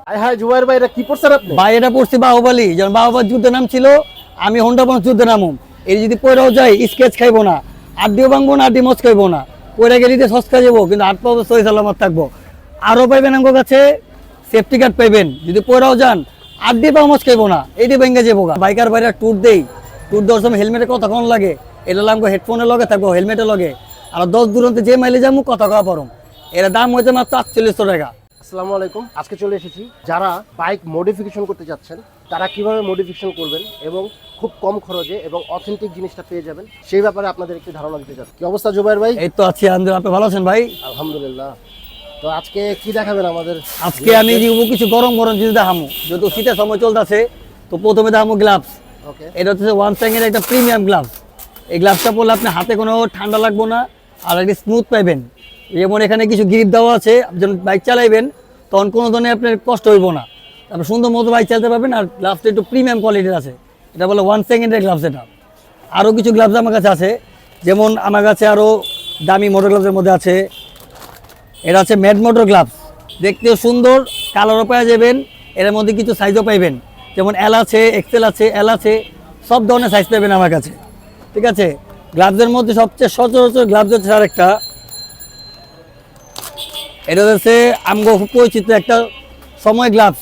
আয় হায় জুবাইর ভাই, এটা কি পড়ছেন আপনি? ভাই এটা পড়ছি বাহুবলী, যেমন বাহুবলী যুদ্ধের নাম ছিল, আমি হোন্ডা বন যুদ্ধের নামম। এই যদি পড়াও যায় স্কেচ খাইবো না, আড্ডিও ভাঙবো না, আড্ডি মচ খাইবো না, পড়ে গেলে সস্কা যাবো, কিন্তু আট পাবো সহি সালামত থাকবো। আরও পাইবেন আমার কাছে সেফটি গার্ড পাইবেন, যদি পড়াও যান আড্ডি পাও মচ খাইবো না, এইটি ভেঙে যাবো। বাইকার বাইরে ট্যুর দেই, ট্যুর দেওয়ার সময় হেলমেটে কতক্ষণ লাগে, এটা লাগবো হেডফোনের লগে থাকবো, হেলমেটের লগে। আর 10 দূরন্তে যে মাইলে যাবো কথা কওয়া পারম, এর দাম হইতে মাত্র 4800 টাকা। আসসালামু আলাইকুম। আজকে চলে এসেছি যারা বাইক মডিফিকেশন করতে যাচ্ছেন, তারা কিভাবে মডিফিকেশন করবেন এবং খুব কম খরচে এবং অথেন্টিক জিনিসটা পেয়ে যাবেন, সেই ব্যাপারে আপনাদের একটি ধারণা দিতে চাচ্ছি। কি অবস্থা জুবাইর ভাই? এই তো আছি আলহামদুলিল্লাহ, আপনি ভালো আছেন ভাই? আলহামদুলিল্লাহ। তো আজকে কি দেখাবেন আমাদের? আজকে আমি দিব কিছু গরম গরম জিনিস দেখামু, যেহেতু শীতের সময় চলতেছে। তো প্রথমে দেখামু গ্লাভস। ওকে। এটা হচ্ছে ওয়ান স্যাংয়ের একটা প্রিমিয়াম গ্লাভস। এই গ্লাভসটা পরলে আপনি হাতে কোনো ঠান্ডা লাগবো না, আর একটি স্মুথ পাইবেন। যেমন এখানে কিছু গ্রিপ দেওয়া আছে, যখন বাইক চালাইবেন তখন কোনো ধরনের আপনার কষ্ট হইব না, তারপর সুন্দর মতো বাইক চালাতে পারবেন। আর গ্লাভসটা একটু প্রিমিয়াম কোয়ালিটির আছে, এটা বলে ওয়ান সেকেন্ডের গ্লাভস। এটা আরও কিছু গ্লাভস আমার কাছে আছে, যেমন আমার কাছে আরও দামি মোটর গ্লাভসের মধ্যে আছে। এটা আছে ম্যাড মোটর গ্লাভস, দেখতেও সুন্দর, কালারও পাওয়া যাবেন। এর মধ্যে কিছু সাইজও পাইবেন, যেমন এল আছে, এক্সেল আছে, এল আছে, সব ধরনের সাইজ পাবেন আমার কাছে। ঠিক আছে, গ্লাভসের মধ্যে সবচেয়ে সচরাচর গ্লাভস হচ্ছে আরেকটা, এটা হচ্ছে আমগো খুব পরিচিত একটা সময় গ্লাভস।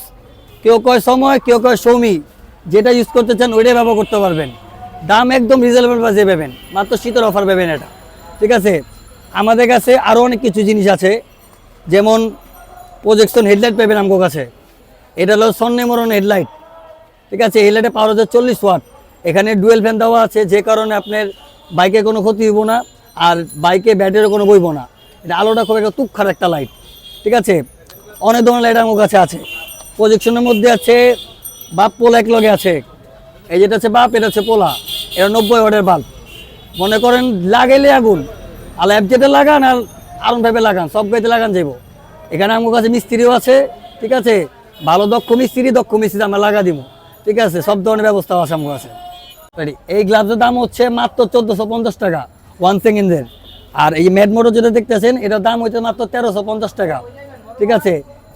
কেউ কয় সময়, কেউ কয় সৌমি, যেটা ইউজ করতে চান ওইটাই ব্যবহার করতে পারবেন। দাম একদম রিজনেবল প্রাইসে পাবেন, মাত্র শীতের অফার পাবেন এটা। ঠিক আছে, আমাদের কাছে আরও অনেক কিছু জিনিস আছে, যেমন প্রজেকশন হেডলাইট পাবেন আমার কাছে। এটা হলো সন্নেমরণ হেডলাইট। ঠিক আছে, হেডলাইটে পাওয়ার হচ্ছে 40 ওয়াট। এখানে ডুয়েল ফ্যান দেওয়া আছে, যে কারণে আপনার বাইকে কোনো ক্ষতি হইব না, আর বাইকে ব্যাটারিও কোনো বইব না। এটা আলোটা খুব একটা তুক্ষার একটা লাইট। ঠিক আছে, অনেক ধরনের লাইট আমার কাছে আছে। প্রজেকশনের মধ্যে আছে বাপ পোলা এক লগে আছে, এই যেটা হচ্ছে বাপ, এটা হচ্ছে পোলা। এটা 90 ওয়াটের বাল্ব। মনে করেন লাগাইলে আগুন, আর অ্যাপজেটে লাগান আর আরন ভাবে লাগান, সব গাইতে লাগান যাব। এখানে আমার কাছে মিস্ত্রিও আছে। ঠিক আছে, ভালো দক্ষ মিস্ত্রি আমরা লাগা দিব। ঠিক আছে, সব ধরনের ব্যবস্থাও আছে আমার কাছে। এই গ্লাভসের দাম হচ্ছে মাত্র 1450 টাকা ওয়ান সেকেন্ডের। আর এই ম্যাড মোটর যেটা দেখতেছেন, এটার দাম হচ্ছে মাত্র 1350 টাকা। ঠিক আছে,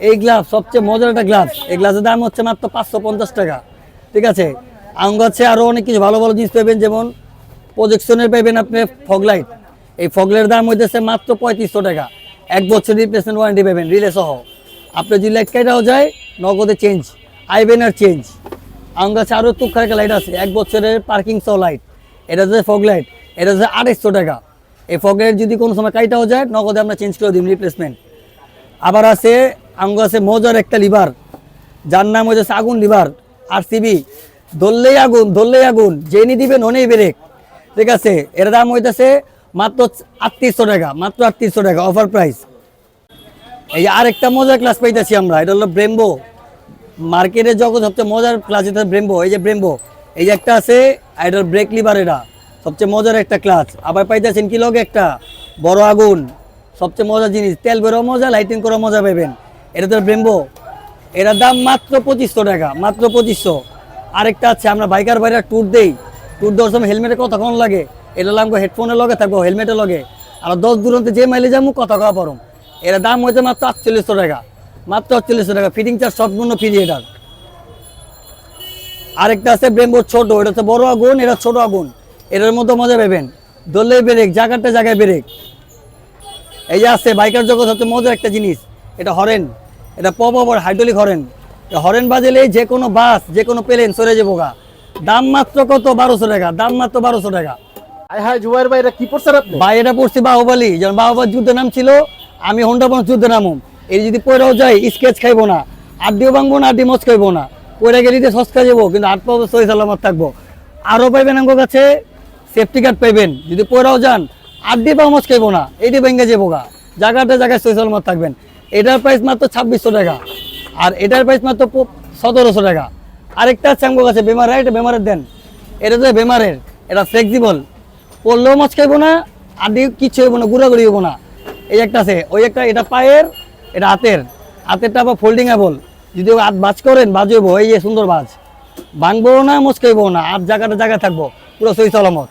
এই গ্লাভস সবচেয়ে মজার একটা গ্লাভস, এই গ্লাভসের দাম হচ্ছে মাত্র 550 টাকা। ঠিক আছে, আমার কাছে আরও অনেক কিছু ভালো ভালো জিনিস পাবেন, যেমন প্রজেকশনের পাবেন আপনি ফগলাইট। এই ফগলাইটের দাম হইতেছে মাত্র 3500 টাকা। 1 বছর রিপ্লেসমেন্ট ওয়ারেন্টি পাবেন রিলে সহ। আপনার যদি লাইট কেটাও যায় নগদে চেঞ্জ, আইবেন আর চেঞ্জ। আমার কাছে আরও তুক্ষার একটা লাইট আছে, 1 বছরের পার্কিং সহ লাইট। এটা হচ্ছে ফগলাইট, এটা হচ্ছে 2800 টাকা। এই ফগলাইট যদি কোনো সময় কাইটাও যায় নগদে আমরা চেঞ্জ করে দিন, রিপ্লেসমেন্ট। আবার আছে আমার কাছে মজার একটা লিভার, যার নাম হচ্ছে আগুন লিভার RCB। ধরলেই আগুন, ধরলেই আগুন, জেনি দিবেন হনেই ব্রেক। ঠিক আছে, এর দাম হইতেছে মাত্র 3800 টাকা, মাত্র 3800 টাকা অফার প্রাইস। এই যে আরেকটা মজার ক্লাস পাইতেছি আমরা, এটা হলো ব্রেম্বো। মার্কেটের জগৎ সবচেয়ে মজার ক্লাস এটা ব্রেম্বো। এই যে ব্রেম্বো, এই যে একটা আছে, এটার ব্রেক লিভার, এটা সবচেয়ে মজার একটা ক্লাস। আবার পাইতেছেন কি লগে একটা বড় আগুন, সবচেয়ে মজার জিনিস, তেল বেরো মজা, লাইটিং করা মজা পাবেন। এটা তো ব্রেম্বো, এটার দাম মাত্র 2500 টাকা, মাত্র 2500। আরেকটা আছে, আমরা বাইকার বাইরে ট্যুর দেই, ট্যুর দেওয়ার সময় হেলমেটে কতক্ষণ লাগে, এটা লাগবো হেডফোনের লগে থাকবো, হেলমেটের লগে। আর 10 দূরন্তে যে মাইলে যাবো কথা কওয়া পারম, এর দাম হচ্ছে মাত্র 4800 টাকা, মাত্র 4800 টাকা। ফিটিং চার্জ সম্পূর্ণ ফ্রি এটার। আরেকটা আছে ব্রেম্বোর ছোট, এটা হচ্ছে বড় আগুন, এটা ছোট আগুন। এটার মধ্যে মজা পাবেন, দলেই ব্রেক, জায়গাটা জায়গায় ব্রেক। এই যে আছে বাইকার জগৎ সবচেয়ে মজার একটা জিনিস, এটা হরেন। এটা পপ হাইড্রোলিক হরেন। হরেন বাজেলে যে কোনো বাস, যে কোনো প্লেন সরে যাবো গা। দাম মাত্র কত? 1200 টাকা, দাম মাত্র 1200 টাকা। আয় হায় জুবাইর ভাই, এটা কি পড়ছেন আপনি? ভাই এটা পড়ছি বাহুবলী, যেমন বাহুবলী যুদ্ধের নাম ছিল, আমি হোন্ডা বন যুদ্ধের নামম। এই যদি পড়াও যায় স্কেচ খাইবো না, আড্ডিও ভাঙবো না, আড্ডি মচ খাইবো না, পড়ে গেলে সস্কা যাবো, কিন্তু আট পাবো সহি সালামত থাকবো। আরও পাইবেন আমার কাছে সেফটি গার্ড পাইবেন, যদি পড়াও যান আড্ডি পাও মচ খাইবো না, এইটি ভেঙে যাবো গা, জায়গাটা জায়গায় সহি সালামত থাকবেন। এটার প্রাইস মাত্র 2600 টাকা, আর এটার প্রাইস মাত্র 1700 টাকা। আরেকটা আছে আমার কাছে বেমার, এটা বেমারের দেন। এটা তো বেমারের, এটা ফ্লেক্সিবল, পড়লেও মাছ খাইবো না, আড্ডি কিচ্ছু হইব না, গুড়াগুড়ি হইব না। এই একটা আছে, ওই একটা, এটা পায়ের, এটা হাতের। হাতেরটা আবার ফোল্ডিংয়েবল, যদি হাত বাজ করেন বাজ হইব, এই যে সুন্দর বাজ, ভাঙবো না, মোচ খাইবো না, আর জায়গাটা জায়গায় থাকবো, পুরো সহি সালামত।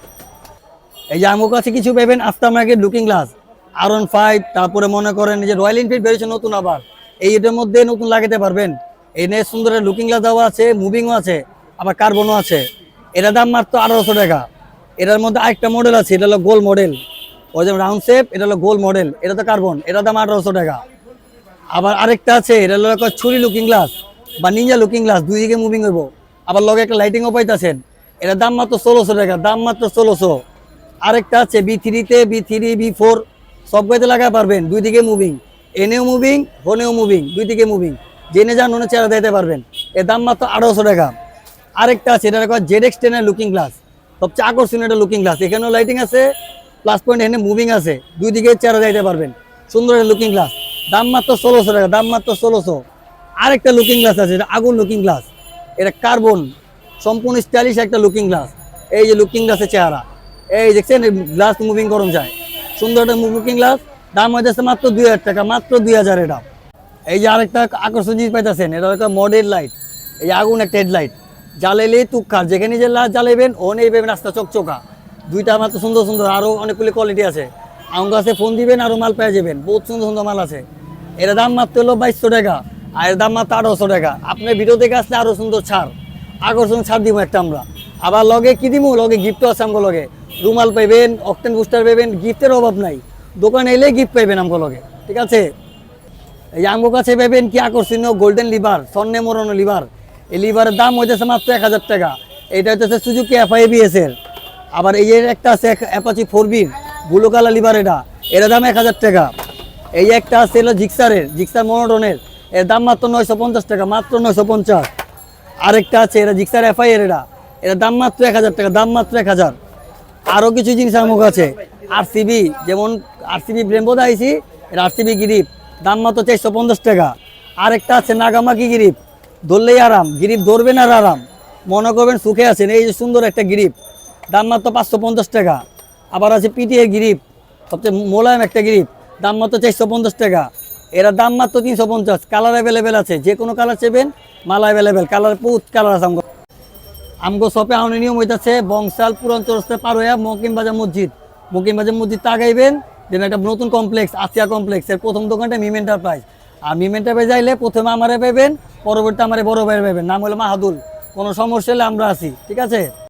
এই যে আমার কাছে কিছু পাবেন after market looking glass, R15, তারপরে মনে করেন যে রয়্যাল এনফিল্ড বেরিয়েছে নতুন, আবার এই এটার মধ্যে নতুন লাগাতে পারবেন। এনে সুন্দর লুকিং গ্লাস দেওয়া আছে, মুভিংও আছে, আবার কার্বনও আছে। এটার দাম মাত্র 1800 টাকা। এটার মধ্যে আরেকটা মডেল আছে, এটা হলো গোল মডেল, ওই যে রাউন্ড শেপ, এটা হলো গোল মডেল, এটা তো কার্বন, এটার দাম 1800 টাকা। আবার আরেকটা আছে, এটা হলো ছুরি লুকিং গ্লাস বা নিঞ্জা লুকিং গ্লাস, দুই দিকে মুভিং হইব, আবার লগে একটা লাইটিংও পাইতেছেন। এটার দাম মাত্র 1600 টাকা, দাম মাত্র 1600। আরেকটা আছে B3-তে, B3 B4 সব গাইতে লাগাতে পারবেন, দুই দিকে মুভিং, এনেও মুভিং হনেও মুভিং, দুই দিকে মুভিং, জেনে যান ওনে চেহারা দিতে পারবেন। এর দাম মাত্র 1800 টাকা। আরেকটা আছে, এটা ZX10 এর লুকিং গ্লাস, সবচেয়ে আকর্ষণীয় একটা লুকিং গ্লাস, এখানেও লাইটিং আছে, প্লাস পয়েন্ট এখানে মুভিং আছে, দুই দিকে চেহারা দিতে পারবেন, সুন্দর একটা লুকিং গ্লাস, দাম মাত্র 1600 টাকা, দাম মাত্র 1600। আরেকটা লুকিং গ্লাস আছে, এটা আগুন লুকিং গ্লাস, এটা কার্বন, সম্পূর্ণ স্টাইলিশ একটা লুকিং গ্লাস। এই যে লুকিং গ্লাসের চেহারা, এই দেখছেন গ্লাস মুভিং করুন যায়, সুন্দর একটা লুকিং গ্লাস, দাম হয়ে যাচ্ছে মাত্র 2000 টাকা, মাত্র 2000 এটা। এই যে আরেকটা আকর্ষণীয় জিনিস পাইতেছেন, এটা একটা মডেল লাইট, এই আগুন একটা হেডলাইট, জ্বালাইলেই তুক্ষার, যেখানে যে লাইট জ্বালাইবেন ওনেই পাবেন রাস্তা চকচকা। দুইটা মাত্র সুন্দর সুন্দর, আরও অনেকগুলি কোয়ালিটি আছে, আমার কাছে ফোন দিবেন আরও মাল পেয়ে যাবেন, বহুত সুন্দর সুন্দর মাল আছে। এর দাম মাত্র হলো 2200 টাকা, আর এর দাম মাত্র 1800 টাকা। আপনার ভিডিও দেখে আসলে আরও সুন্দর ছাড়, আকর্ষণ ছাড় দিব একটা আমরা। আবার লগে কি দিব, লগে গিফটও আছে আমগো লগে, রুমাল পাইবেন, অকটেন বুস্টার পাইবেন, গিফটের অভাব নাই, দোকানে এলে গিফট পাইবেন আমগো লগে, ঠিক আছে। এই আমগো কাছে পাইবেন কি আকর্ষণীয় গোল্ডেন লিভার, স্বর্ণে মোড়ানো লিভার, এই লিভারের দাম হইতেছে মাত্র 1000 টাকা। এটা হইতেছে সুজুকি FI-ABS এর। আবার এই যে একটা আছে Apache 4B blue colour liver, এর দাম 1000 টাকা। এই একটা আছে হলো জিক্সার মনোটনের, এর দাম মাত্র 950 টাকা, মাত্র 950। আরেকটা আছে এটা জিক্সার FI এর, এর দাম মাত্র 1000 টাকা, দাম মাত্র 1000। আরও কিছু জিনিস আমার কাছে RCB, যেমন RCB ব্রেম্বো আইছি, এর RCB গিরিপ, দাম মাত্র 450 টাকা। আরেকটা আছে নাগামাকি গিরিপ, ধরলেই আরাম, গিরিপ ধরবেন আর আরাম, মনে করবেন সুখে আছেন, এই যে সুন্দর একটা গিরিপ, দাম মাত্র 550 টাকা। আবার আছে পিটি এর গিরিপ, সবচেয়ে মোলায়েম একটা গিরিপ, দাম মাত্র 450 টাকা। এরা দাম মাত্র 350, কালার অ্যাভেলেবেল আছে, যে কোনো কালার চেবেন মাল অ্যাভেলেবেল, কালার বহুত কালার আছে। আমগো শপে আউনি নিয়ম হইতাছে বংশাল পুরান চৌরাস্তা পার হইয়া মকিমবাজার মসজিদ তাকাইবেন, যেন একটা নতুন কমপ্লেক্স আসিয়া কমপ্লেক্স এর প্রথম দোকানটা মিম এন্টারপ্রাইজ। আর মিম এন্টারপ্রাইজ যাইলে প্রথমে আমারে পাইবেন, পরবর্তী আমারে বড় ভাই পাইবেন, নাম হলো মাহাদুল। কোনো সমস্যা হলে আমরা আছি, ঠিক আছে।